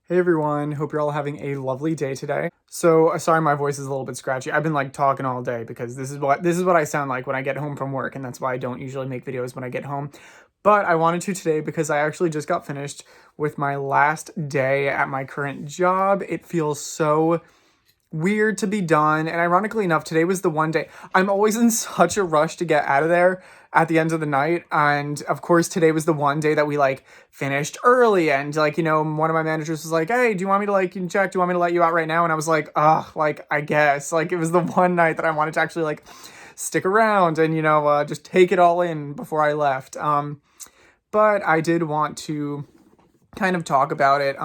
Hey everyone, hope you're all having a lovely day today. Sorry my voice is a little bit scratchy. I've been like talking all day because this is what I sound like when I get home from work, and that's why I don't usually make videos when I get home. But I wanted to today because I actually just got finished with my last day at my current job. It feels so weird to be done. And ironically enough, today was the one day I'm always in such a rush to get out of there at the end of the night. And of course, today was the one day that we like finished early. And like, one of my managers was like, "Hey, do you want me to like check? Do you want me to let you out right now?" And I was like, "Ugh, like, I guess." Like, it was the one night that I wanted to actually like stick around and, just take it all in before I left. But I did want to kind of talk about it.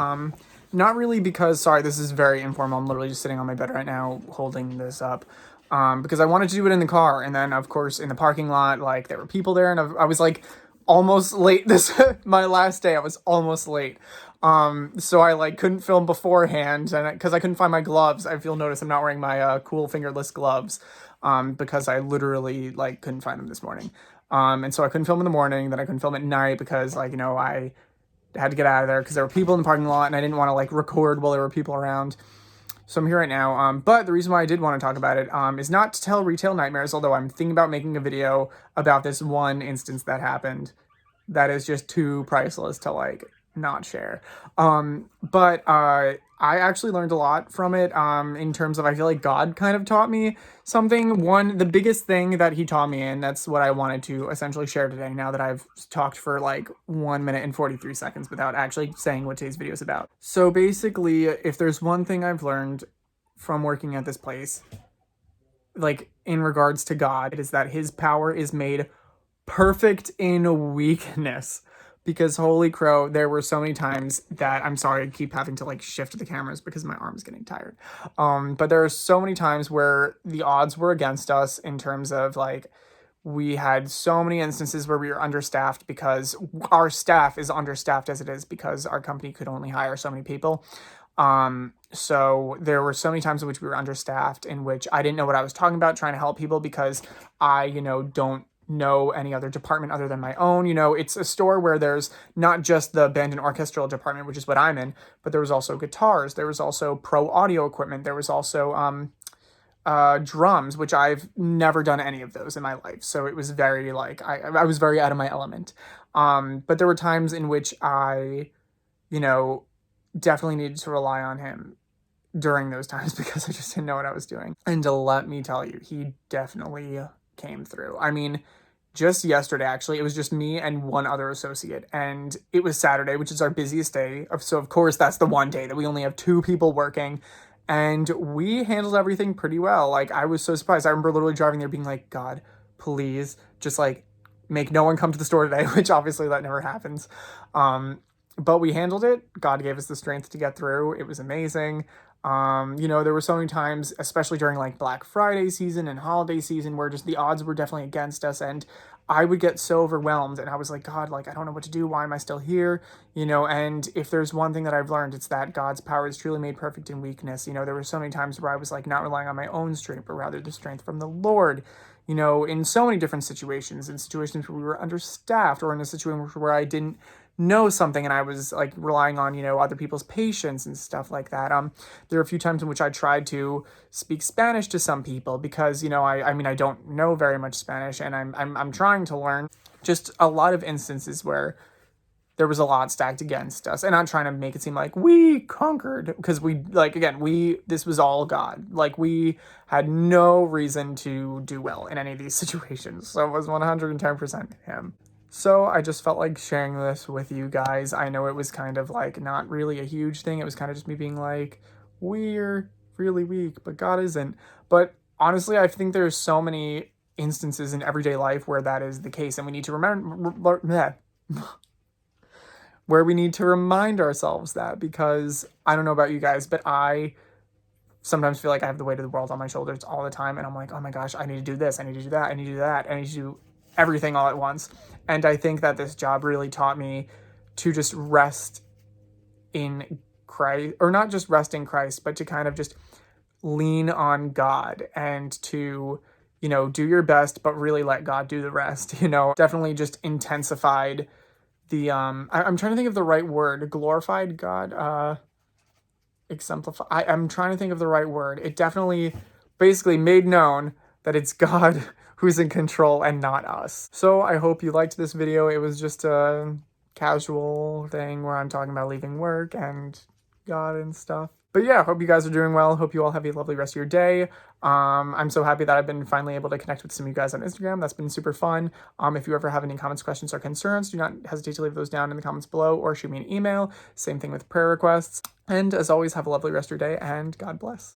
Not really because, sorry, this is very informal. I'm literally just sitting on my bed right now holding this up. Because I wanted to do it in the car. And then, of course, in the parking lot, like, there were people there. And I was, like, almost late my last day. I was almost late. So I, like, couldn't film beforehand. And because I couldn't find my gloves, if you'll notice, I'm not wearing my cool fingerless gloves. Because I literally, like, couldn't find them this morning. And so I couldn't film in the morning. Then I couldn't film at night because, like, I had to get out of there because there were people in the parking lot and I didn't want to like record while there were people around. So I'm here right now. But the reason why I did want to talk about it is not to tell retail nightmares, although I'm thinking about making a video about this one instance that happened that is just too priceless to like not share. But I actually learned a lot from it in terms of I feel like God kind of taught me something. The biggest thing that he taught me, and that's what I wanted to essentially share today now that I've talked for like 1 minute and 43 seconds without actually saying what today's video is about. So basically, if there's one thing I've learned from working at this place, like in regards to God, it is that his power is made perfect in weakness. Because holy crow, there were so many times that I'm sorry, I keep having to like shift the cameras because my arm's getting tired. But there are so many times where the odds were against us in terms of like we had so many instances where we were understaffed because our staff is understaffed as it is because our company could only hire so many people. So there were so many times in which we were understaffed, in which I didn't know what I was talking about trying to help people because I, don't know any other department other than my own. It's a store where there's not just the band and orchestral department, which is what I'm in, but there was also guitars, there was also pro audio equipment, there was also drums, which I've never done any of those in my life. So it was very like I was very out of my element. But there were times in which I, you know, definitely needed to rely on him during those times because I just didn't know what I was doing. And to let me tell you, he definitely came through. I mean, just yesterday, actually, it was just me and one other associate, and it was Saturday, which is our busiest day. So, of course, that's the one day that we only have two people working, and we handled everything pretty well. Like, I was so surprised. I remember literally driving there being like, God, please, just like make no one come to the store today, which obviously that never happens. But we handled it. God gave us the strength to get through. It was amazing. There were so many times, especially during like Black Friday season and holiday season, where just the odds were definitely against us. And I would get so overwhelmed and I was like, God, like, I don't know what to do. Why am I still here? And if there's one thing that I've learned, it's that God's power is truly made perfect in weakness. There were so many times where I was like not relying on my own strength, but rather the strength from the Lord, in so many different situations, in situations where we were understaffed or in a situation where I didn't know something and I was like relying on, other people's patience and stuff like that. There are a few times in which I tried to speak Spanish to some people because, I mean, I don't know very much Spanish and I'm trying to learn. Just a lot of instances where there was a lot stacked against us, and I'm trying to make it seem like we conquered because we like, again, this was all God. Like we had no reason to do well in any of these situations. So it was 110% him. So I just felt like sharing this with you guys. I know it was kind of like not really a huge thing. It was kind of just me being like, we're really weak, but God isn't. But honestly, I think there's so many instances in everyday life where that is the case, and we need to remember where we need to remind ourselves that, because I don't know about you guys, but I sometimes feel like I have the weight of the world on my shoulders all the time, and I'm like, oh my gosh, I need to do this, I need to do that, I need to do that, I need to do everything all at once. And I think that this job really taught me to just rest in Christ, or not just rest in Christ, but to kind of just lean on God and to, do your best, but really let God do the rest. Definitely just intensified the I'm trying to think of the right word. Glorified God. exemplify. I'm trying to think of the right word. It definitely basically made known that it's God who's in control and not us. So I hope you liked this video. It was just a casual thing where I'm talking about leaving work and God and stuff. But yeah, hope you guys are doing well. Hope you all have a lovely rest of your day. I'm so happy that I've been finally able to connect with some of you guys on Instagram. That's been super fun. If you ever have any comments, questions, or concerns, do not hesitate to leave those down in the comments below or shoot me an email. Same thing with prayer requests. And as always, have a lovely rest of your day and God bless.